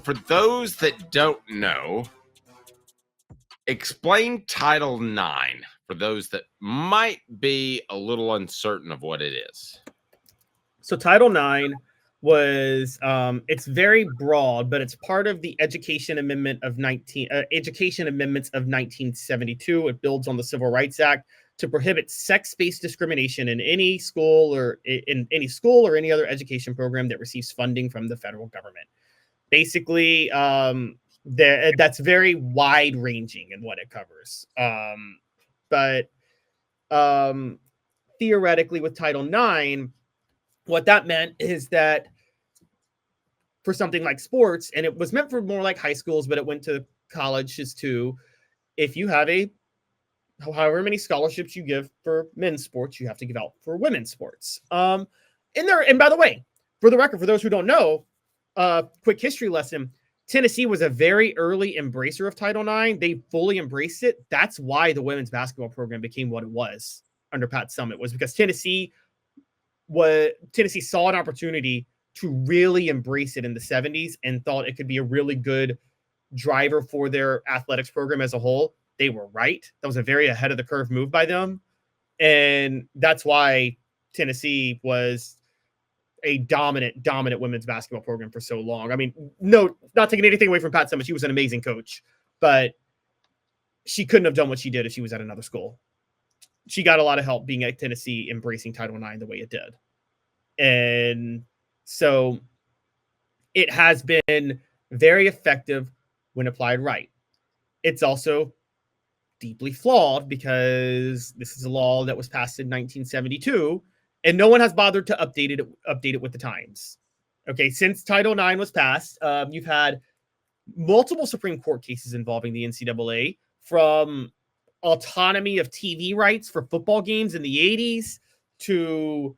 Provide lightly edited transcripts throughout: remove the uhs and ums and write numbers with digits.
for those that don't know, explain Title IX for those that might be a little uncertain of what it is. So Title IX was it's very broad, but it's part of the Education Amendments of 1972. It builds on the Civil Rights Act to prohibit sex-based discrimination in any school or any other education program that receives funding from the federal government. Basically, that's very wide-ranging in what it covers. But theoretically, with Title IX, what that meant is that for something like sports, and it was meant for more like high schools, but it went to colleges too. If you have however many scholarships you give for men's sports, you have to give out for women's sports. And by the way, for the record, for those who don't know, quick history lesson, Tennessee was a very early embracer of Title IX. They fully embraced it. That's why the women's basketball program became what it was under Pat Summitt, was because Tennessee saw an opportunity to really embrace it in the 70s and thought it could be a really good driver for their athletics program as a whole. They were right. That was a very ahead of the curve move by them. And that's why Tennessee was a dominant women's basketball program for so long. I mean, no, not taking anything away from Pat Summitt. She was an amazing coach, but she couldn't have done what she did if she was at another school. She got a lot of help being at Tennessee, embracing Title IX the way it did. And so it has been very effective when applied right. It's also deeply flawed because this is a law that was passed in 1972, and no one has bothered to update it with the times. Okay, since Title IX was passed, you've had multiple Supreme Court cases involving the NCAA, from autonomy of TV rights for football games in the 80s to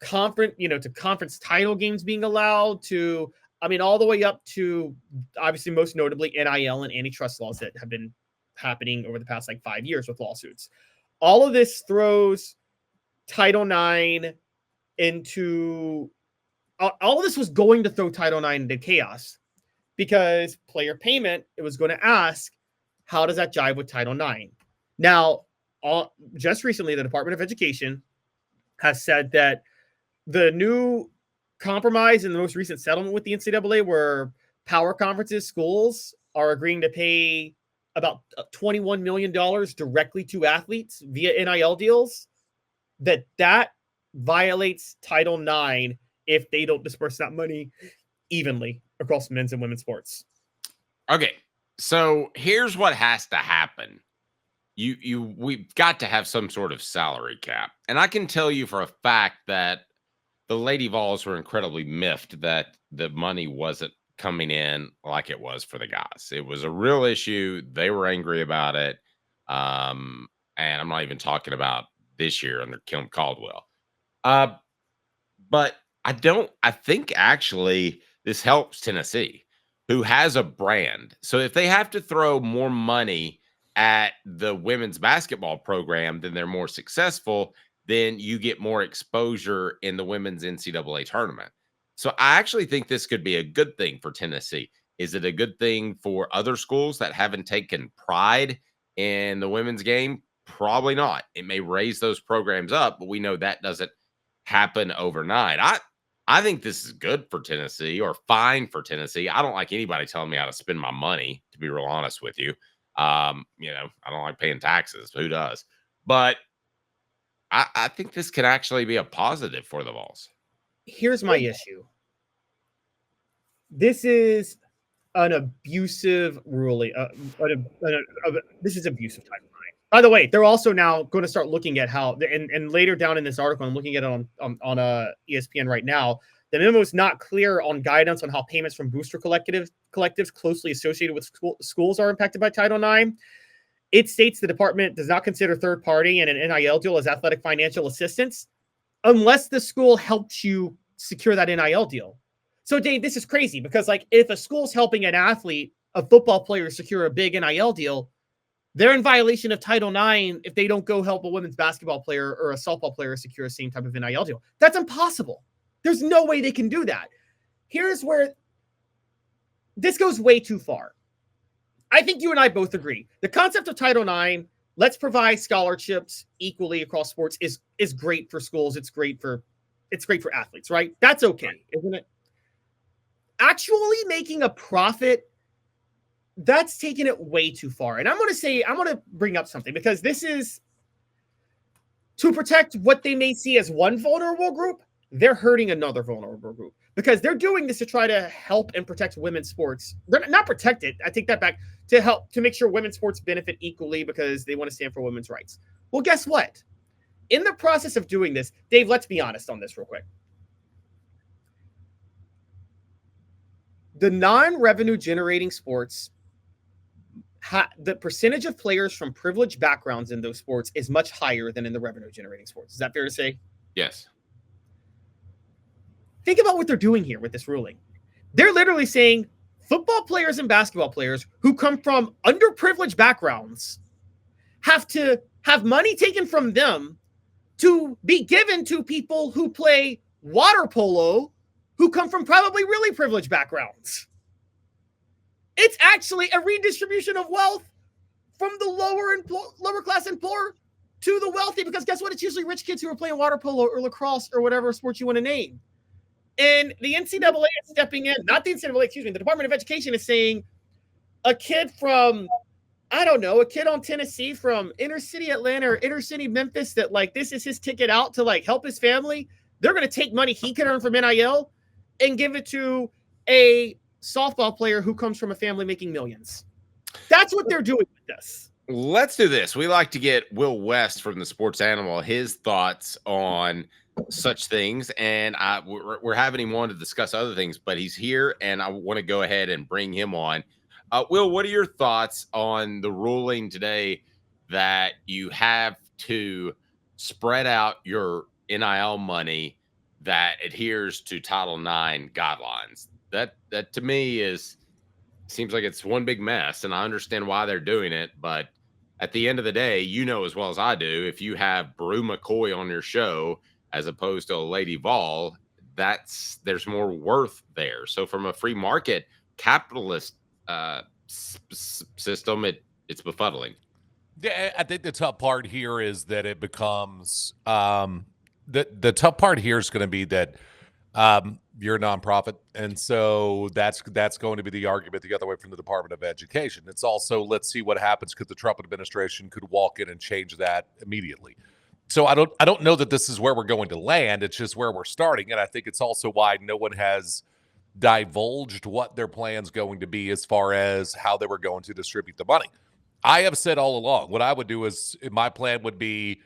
conference title games being allowed to, all the way up to obviously most notably NIL and antitrust laws that have been happening over the past 5 years with lawsuits. All of this throws Title IX into all of this was going to throw Title IX into chaos, because player payment, it was going to ask, how does that jive with Title IX? Now, just recently, the Department of Education has said that the new compromise in the most recent settlement with the NCAA, where power conferences, schools are agreeing to pay about $21 million directly to athletes via NIL deals, that violates Title IX if they don't disperse that money evenly across men's and women's sports. Okay, so here's what has to happen. We've got to have some sort of salary cap. And I can tell you for a fact that the Lady Vols were incredibly miffed that the money wasn't coming in like it was for the guys. It was a real issue. They were angry about it. And I'm not even talking about this year under Kim Caldwell. But I think actually this helps Tennessee, who has a brand. So if they have to throw more money at the women's basketball program, then they're more successful, then you get more exposure in the women's NCAA tournament. So I actually think this could be a good thing for Tennessee. Is it a good thing for other schools that haven't taken pride in the women's game? Probably not. It may raise those programs up, but we know that doesn't happen overnight. I think this is good for Tennessee, or fine for Tennessee. I don't like anybody telling me how to spend my money, to be real honest with you. I don't like paying taxes. Who does? But I think this could actually be a positive for the Vols. Here's my issue. This is an abusive ruling. This is abusive Title IX. By the way, they're also now going to start looking at how, and later down in this article, I'm looking at it on ESPN right now. The memo is not clear on guidance on how payments from booster collectives closely associated with schools are impacted by Title IX. It states the department does not consider third party and an NIL deal as athletic financial assistance unless the school helps you secure that NIL deal. So, Dave, this is crazy because, if a school's helping an athlete, a football player, secure a big NIL deal, they're in violation of Title IX if they don't go help a women's basketball player or a softball player secure the same type of NIL deal. That's impossible. There's no way they can do that. Here's where this goes way too far. I think you and I both agree. The concept of Title IX, let's provide scholarships equally across sports, is great for schools. It's great for athletes, right? That's okay, isn't it? Actually making a profit, that's taking it way too far. And I'm going to bring up something, because this is to protect what they may see as one vulnerable group. They're hurting another vulnerable group, because they're doing this to try to help and protect women's sports. They're not protect it. I take that back. To make sure women's sports benefit equally, because they want to stand for women's rights. Well, guess what? In the process of doing this, Dave, let's be honest on this real quick. The non-revenue generating sports, the percentage of players from privileged backgrounds in those sports is much higher than in the revenue generating sports. Is that fair to say? Yes. Think about what they're doing here with this ruling. They're literally saying football players and basketball players who come from underprivileged backgrounds have to have money taken from them to be given to people who play water polo who come from probably really privileged backgrounds. It's actually a redistribution of wealth from the lower class and poor to the wealthy, because guess what? It's usually rich kids who are playing water polo or lacrosse or whatever sport you want to name. And the NCAA is stepping in, not the NCAA, excuse me, the Department of Education is saying a kid from, I don't know, a kid on Tennessee from inner city Atlanta or inner city Memphis that like this is his ticket out to like help his family. They're going to take money he could earn from NIL and give it to a softball player who comes from a family making millions. That's what they're doing with this. Let's do this. We like to get Will West from the Sports Animal, his thoughts on such things, and we're having him on to discuss other things, but he's here, and I want to go ahead and bring him on. Will, what are your thoughts on the ruling today that you have to spread out your NIL money that adheres to Title IX guidelines? That to me seems like it's one big mess, and I understand why they're doing it, but at the end of the day, you know as well as I do, if you have Brew McCoy on your show as opposed to a Lady Vol, there's more worth there. So from a free market capitalist system, it's befuddling. Yeah, I think the tough part here is that it becomes the tough part here is going to be that you're a nonprofit, and so that's going to be the argument the other way from the Department of Education. It's also, let's see what happens, because the Trump administration could walk in and change that immediately. So I don't know that this is where we're going to land. It's just where we're starting, and I think it's also why no one has divulged what their plan's going to be as far as how they were going to distribute the money. I have said all along, what I would do is, my plan would be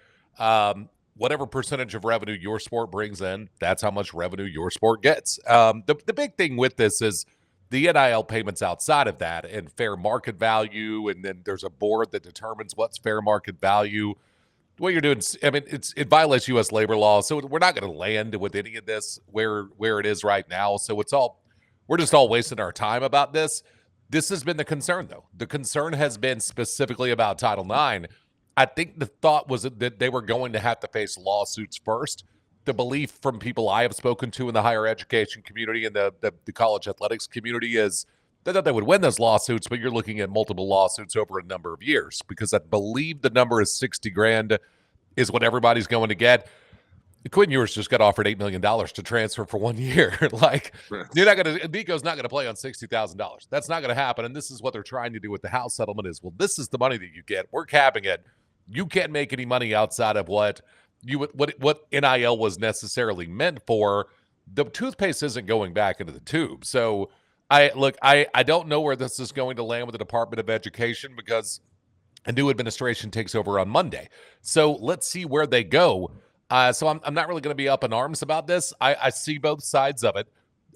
whatever percentage of revenue your sport brings in, that's how much revenue your sport gets. The big thing with this is the NIL payments outside of that and fair market value, and then there's a board that determines what's fair market value. What you're doing, I mean, it violates U.S. labor law, so we're not going to land with any of this where it is right now. So we're just all wasting our time about this. This has been the concern, though. The concern has been specifically about Title IX. I think the thought was that they were going to have to face lawsuits first. The belief from people I have spoken to in the higher education community and the college athletics community is they thought they would win those lawsuits, but you're looking at multiple lawsuits over a number of years, because I believe the number is $60,000 is what everybody's going to get. Quinn Ewers just got offered $8 million to transfer for 1 year. Like, you're not going to, Nico's not going to play on $60,000. That's not going to happen. And this is what they're trying to do with the House settlement is, well, this is the money that you get. We're capping it. You can't make any money outside of what NIL was necessarily meant for. The toothpaste isn't going back into the tube. So I don't know where this is going to land with the Department of Education, because a new administration takes over on Monday. So let's see where they go. So I'm not really going to be up in arms about this. I see both sides of it.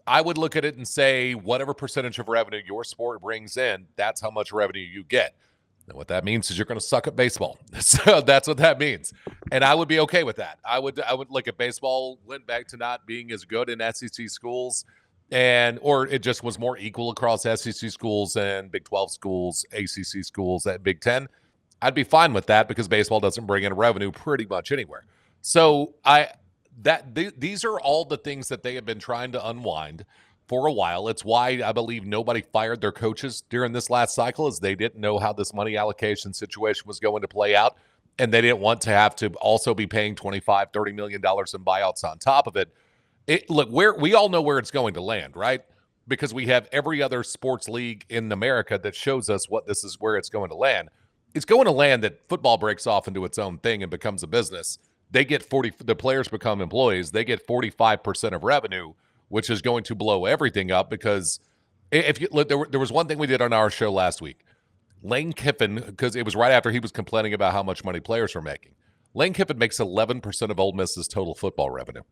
I would look at it and say, whatever percentage of revenue your sport brings in, that's how much revenue you get. And what that means is you're going to suck at baseball. So that's what that means. And I would be okay with that. I would look at baseball went back to not being as good in SEC schools, or it just was more equal across SEC schools and Big 12 schools, ACC schools, at Big 10. I'd be fine with that, because baseball doesn't bring in revenue pretty much anywhere. So these are all the things that they have been trying to unwind for a while. It's why I believe nobody fired their coaches during this last cycle, is they didn't know how this money allocation situation was going to play out. And they didn't want to have to also be paying $25-30 million in buyouts on top of it. Look, we all know where it's going to land, right? Because we have every other sports league in America that shows us where it's going to land. It's going to land that football breaks off into its own thing and becomes a business. They get the players become employees. They get 45% of revenue, which is going to blow everything up. Because if you look, there was one thing we did on our show last week. Lane Kiffin, because it was right after he was complaining about how much money players were making. Lane Kiffin makes 11% of Ole Miss's total football revenue.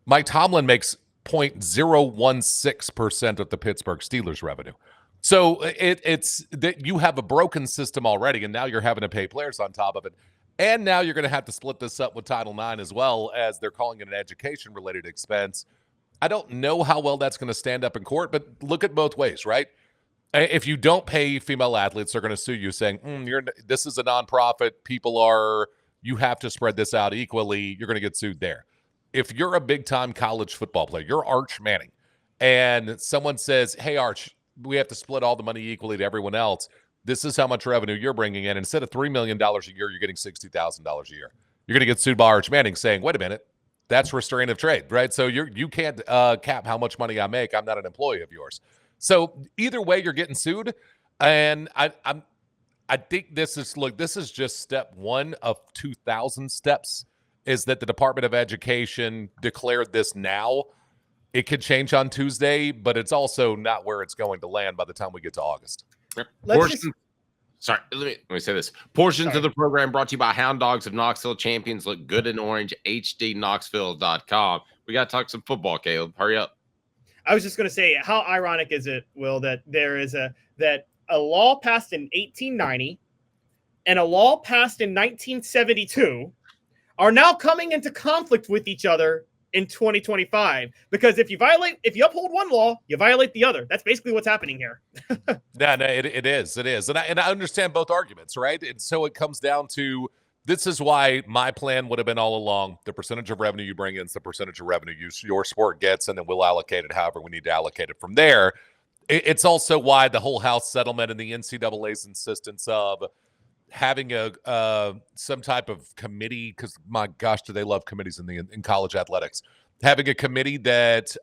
Mike Tomlin makes 0.016% of the Pittsburgh Steelers revenue. So it's that you have a broken system already, and now you're having to pay players on top of it. And now you're going to have to split this up with Title IX as well, as they're calling it an education-related expense. I don't know how well that's going to stand up in court, but look at both ways, right? If you don't pay female athletes, they're going to sue you saying, this is a nonprofit. You have to spread this out equally. You're going to get sued there. If you're a big-time college football player, you're Arch Manning, and someone says, hey, Arch, we have to split all the money equally to everyone else. This is how much revenue you're bringing in. Instead of $3 million a year, you're getting $60,000 a year. You're going to get sued by Arch Manning saying, wait a minute, that's restraint of trade, right? So you can't cap how much money I make. I'm not an employee of yours. So either way, you're getting sued. And I think this is just step one of 2,000 steps, is that the Department of Education declared this now. It could change on Tuesday, but it's also not where it's going to land by the time we get to August. Let me say this. Portions of the program brought to you by HoundDogs of Knoxville. Champions look good in orange. HDKnoxville.com. We got to talk some football, Caleb. Hurry up. I was just going to say, how ironic is it, Will, that there is a law passed in 1890 and a law passed in 1972 are now coming into conflict with each other in 2025, because if you uphold one law, you violate the other. That's basically what's happening here. It is. And I understand both arguments, right? And so it comes down to, this is why my plan would have been all along, the percentage of revenue you bring in is the percentage of revenue your sport gets, and then we'll allocate it however we need to allocate it from there. It's also why the whole House settlement and the NCAA's insistence of having some type of committee, because my gosh, do they love committees in college athletics, having a committee that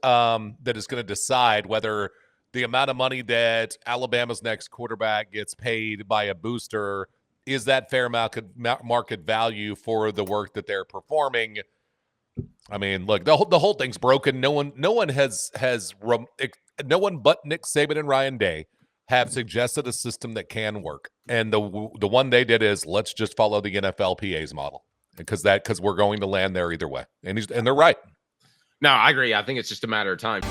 is going to decide whether the amount of money that Alabama's next quarterback gets paid by a booster, is that fair market value for the work that they're performing? I mean, look, the whole thing's broken. No one but Nick Saban and Ryan Day have suggested a system that can work. And the one they did is, let's just follow the NFLPA's model, because we're going to land there either way. And they're right. No, I agree. I think it's just a matter of time.